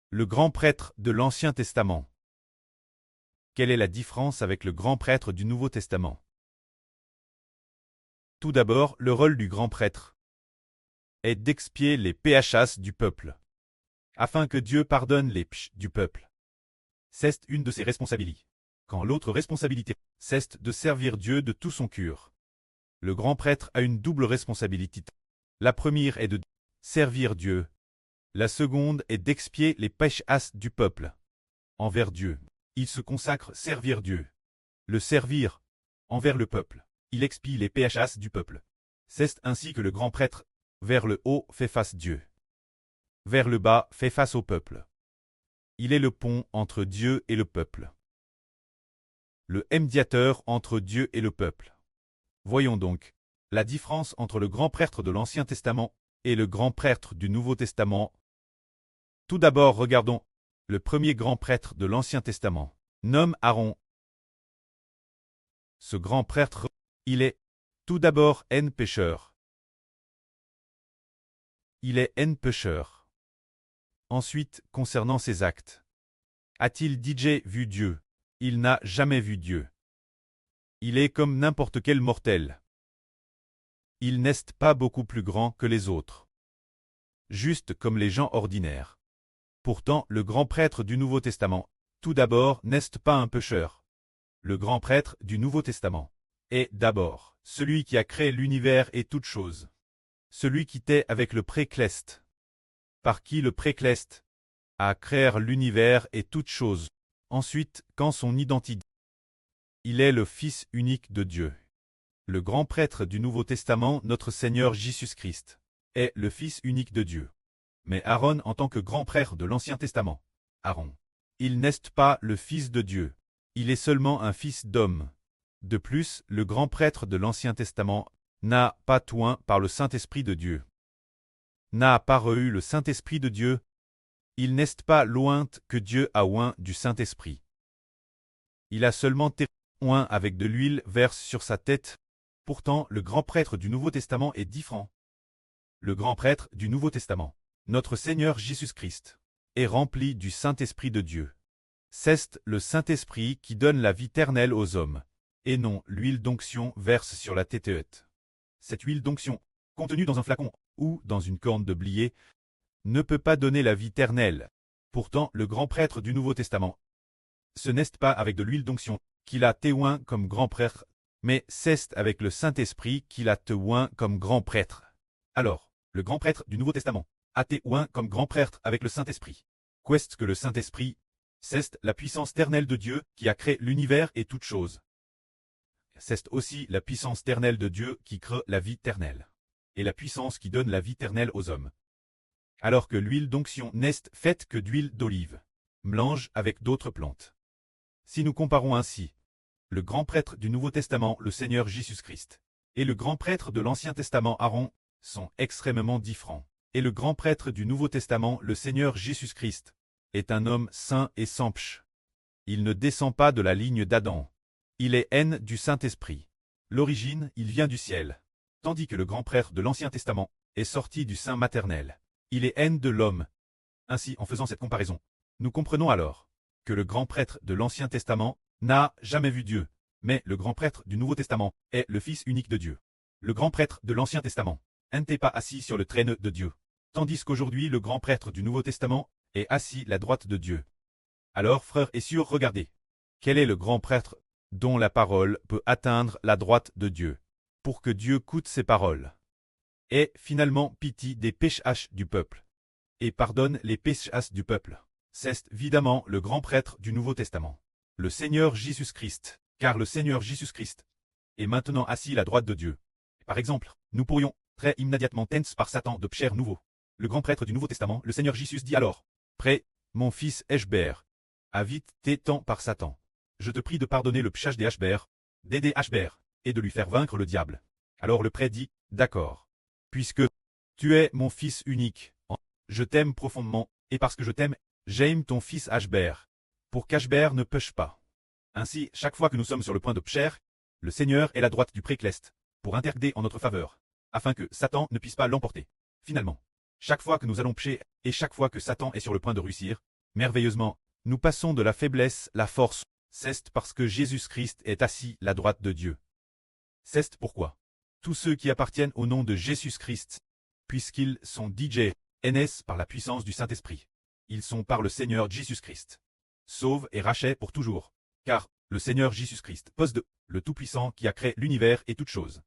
Le grand prêtre de l'Ancien Testament. Quelle est la différence avec le grand prêtre du Nouveau Testament? Tout d'abord, le rôle du grand prêtre est d'expier les péchas du peuple, afin que Dieu pardonne les péchés du peuple. C'est une de ses responsabilités. Quand l'autre responsabilité, c'est de servir Dieu de tout son cœur. Le grand prêtre a une double responsabilité. La première est de servir Dieu. La seconde est d'expier les péchas du peuple. Envers Dieu, il se consacre servir Dieu. Le servir envers le peuple, il expie les péchas du peuple. C'est ainsi que le grand prêtre, vers le haut, fait face Dieu. Vers le bas, fait face au peuple. Il est le pont entre Dieu et le peuple. Le médiateur entre Dieu et le peuple. Voyons donc la différence entre le grand prêtre de l'Ancien Testament et le grand prêtre du Nouveau Testament. Tout d'abord, regardons le premier grand prêtre de l'Ancien Testament, nomme Aaron. Ce grand prêtre, il est tout d'abord un pécheur. Il est un pécheur. Ensuite, concernant ses actes. A-t-il déjà vu Dieu? Il n'a jamais vu Dieu. Il est comme n'importe quel mortel. Il n'est pas beaucoup plus grand que les autres. Juste comme les gens ordinaires. Pourtant, le grand prêtre du Nouveau Testament, tout d'abord, n'est pas un pécheur. Le grand prêtre du Nouveau Testament est d'abord celui qui a créé l'univers et toutes choses. Celui qui était avec le Précleste. Par qui le Précleste a créé l'univers et toutes choses. Ensuite, quand son identité. Il est le Fils unique de Dieu. Le grand prêtre du Nouveau Testament, notre Seigneur Jésus-Christ, est le Fils unique de Dieu. Mais Aaron en tant que grand prêtre de l'Ancien Testament, Aaron, il n'est pas le Fils de Dieu. Il est seulement un fils d'homme. De plus, le grand prêtre de l'Ancien Testament n'a pas oint par le Saint-Esprit de Dieu. N'a pas reçu le Saint-Esprit de Dieu. Il n'est pas loin que Dieu a oint du Saint-Esprit. Il a seulement oint avec de l'huile verse sur sa tête. Pourtant, le grand prêtre du Nouveau Testament est différent. Le grand prêtre du Nouveau Testament, notre Seigneur Jésus-Christ, est rempli du Saint-Esprit de Dieu. C'est le Saint-Esprit qui donne la vie éternelle aux hommes, et non l'huile d'onction verse sur la tête. Cette huile d'onction, contenue dans un flacon ou dans une corne de blier, ne peut pas donner la vie éternelle. Pourtant, le grand prêtre du Nouveau Testament, ce n'est pas avec de l'huile d'onction qu'il a témoin comme grand prêtre, mais c'est avec le Saint-Esprit qu'il a témoin comme grand prêtre. Alors, le grand prêtre du Nouveau Testament a témoin comme grand prêtre avec le Saint-Esprit. Qu'est-ce que le Saint-Esprit? C'est la puissance éternelle de Dieu qui a créé l'univers et toutes choses. C'est aussi la puissance éternelle de Dieu qui crée la vie éternelle. Et la puissance qui donne la vie éternelle aux hommes. Alors que l'huile d'onction n'est faite que d'huile d'olive, mélange avec d'autres plantes. Si nous comparons ainsi, le grand prêtre du Nouveau Testament, le Seigneur Jésus-Christ, et le grand prêtre de l'Ancien Testament, Aaron, sont extrêmement différents. Et le grand prêtre du Nouveau Testament, le Seigneur Jésus-Christ, est un homme saint et sans péché. Il ne descend pas de la ligne d'Adam. Il est haine du Saint-Esprit. L'origine, il vient du ciel. Tandis que le grand prêtre de l'Ancien Testament est sorti du sein maternel. Il est haine de l'homme. Ainsi, en faisant cette comparaison, nous comprenons alors que le grand prêtre de l'Ancien Testament n'a jamais vu Dieu, mais le grand prêtre du Nouveau Testament est le Fils unique de Dieu. Le grand prêtre de l'Ancien Testament n'était pas assis sur le trône de Dieu, tandis qu'aujourd'hui le grand prêtre du Nouveau Testament est assis à la droite de Dieu. Alors, frères et sœurs, regardez. Quel est le grand prêtre dont la parole peut atteindre la droite de Dieu, pour que Dieu écoute ses paroles, et finalement pitié des péchés du peuple, et pardonne les péchés du peuple? C'est évidemment le grand prêtre du Nouveau Testament, le Seigneur Jésus-Christ, car le Seigneur Jésus-Christ est maintenant assis à la droite de Dieu. Par exemple, nous pourrions très immédiatement tense par Satan de pécheurs nouveaux. Le grand prêtre du Nouveau Testament, le Seigneur Jésus dit alors, près, mon fils Hébert, a vite été tant par Satan. Je te prie de pardonner le péché des Hébert, d'aider Hébert, et de lui faire vaincre le diable. Alors le prêtre dit, d'accord. Puisque tu es mon fils unique, je t'aime profondément, et parce que je t'aime, j'aime ton fils Hébert, pour qu'Hébert ne pêche pas. Ainsi, chaque fois que nous sommes sur le point de pécher, le Seigneur est à la droite du Précleste, pour intercéder en notre faveur, afin que Satan ne puisse pas l'emporter. Finalement, chaque fois que nous allons pécher, et chaque fois que Satan est sur le point de réussir, Merveilleusement, nous passons de la faiblesse, la force, c'est parce que Jésus-Christ est assis la droite de Dieu. C'est pourquoi tous ceux qui appartiennent au nom de Jésus-Christ, puisqu'ils sont DJ, NS par la puissance du Saint-Esprit. Ils sont par le Seigneur Jésus-Christ. Sauve et rachète pour toujours. Car le Seigneur Jésus-Christ possède le Tout-Puissant qui a créé l'univers et toutes choses.